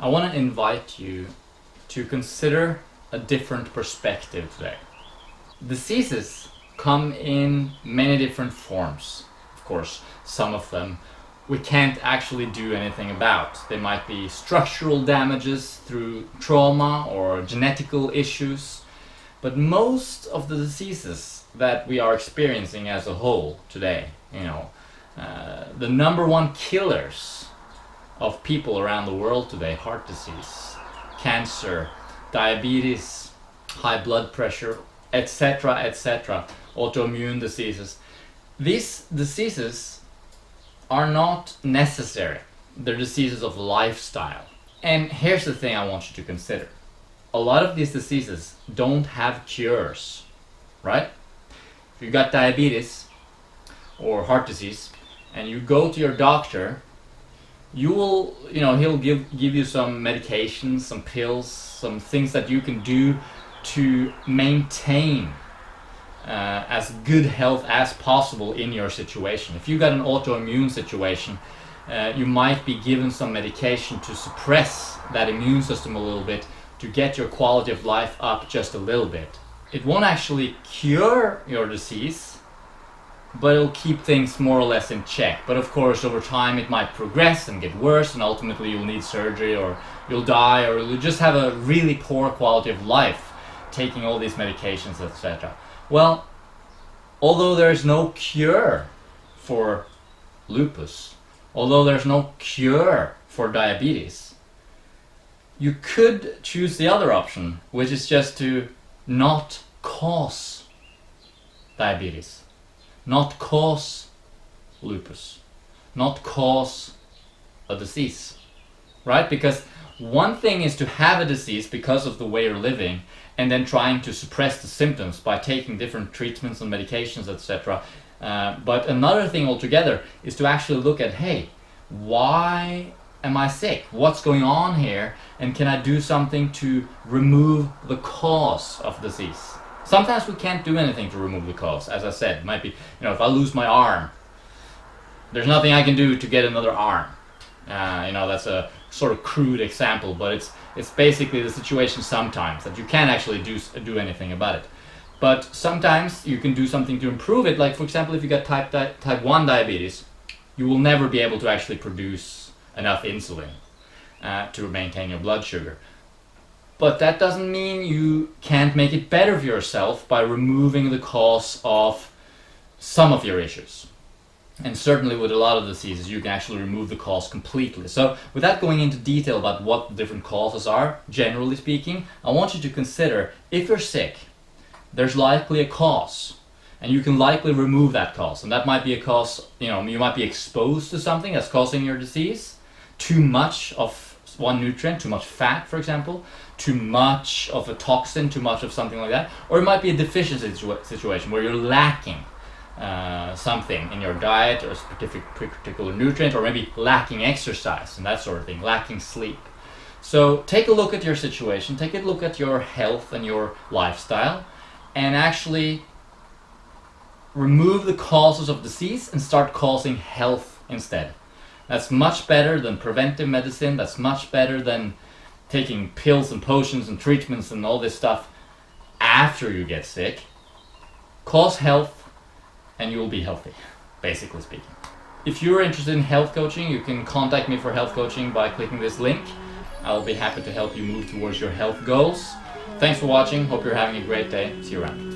I want to invite you to consider a different perspective today. Diseases come in many different forms. Of course, some of them we can't actually do anything about. They might be structural damages through trauma or genetical issues. But most of the diseases that we are experiencing as a whole today, the number one killers of people around the world today, heart disease, cancer, diabetes, high blood pressure, etc., autoimmune diseases. These diseases are not necessary. They're diseases of lifestyle. And here's the thing I want you to consider. A lot of these diseases don't have cures, right? If you've got diabetes or heart disease and you go to your doctor, he'll give you some medications, some pills, some things that you can do to maintain as good health as possible in your situation. If you've got an autoimmune situation, you might be given some medication to suppress that immune system a little bit to get your quality of life up just a little bit. It won't actually cure your disease, but it'll keep things more or less in check. But of course, over time it might progress and get worse, and ultimately you'll need surgery, or you'll die, or you'll just have a really poor quality of life taking all these medications, etc. Well, although there's no cure for lupus, although there's no cure for diabetes, you could choose the other option, which is just to not cause diabetes, not cause lupus, not cause a disease, right? Because one thing is to have a disease because of the way you're living and then trying to suppress the symptoms by taking different treatments and medications, etc. But another thing altogether is to actually look at, hey, why am I sick? What's going on here? And can I do something to remove the cause of disease? Sometimes we can't do anything to remove the cause. As I said, it might be, if I lose my arm, there's nothing I can do to get another arm. That's a sort of crude example, but it's basically the situation sometimes that you can't actually do anything about it. But sometimes you can do something to improve it. Like, for example, if you got type 1 diabetes, you will never be able to actually produce enough insulin to maintain your blood sugar. But that doesn't mean you can't make it better for yourself by removing the cause of some of your issues. And certainly with a lot of diseases, you can actually remove the cause completely. So without going into detail about what the different causes are, generally speaking, I want you to consider, if you're sick, there's likely a cause. And you can likely remove that cause. And that might be a cause, you might be exposed to something that's causing your disease. Too much of one nutrient, too much fat, for example, too much of a toxin, too much of something like that. Or it might be a deficiency situation where you're lacking something in your diet, or a particular nutrient, or maybe lacking exercise and that sort of thing, lacking sleep. So take a look at your situation, take a look at your health and your lifestyle, and actually remove the causes of disease and start causing health instead. That's much better than preventive medicine. That's much better than taking pills and potions and treatments and all this stuff after you get sick. Cause health and you will be healthy, basically speaking. If you're interested in health coaching, you can contact me for health coaching by clicking this link. I'll be happy to help you move towards your health goals. Thanks for watching. Hope you're having a great day. See you around.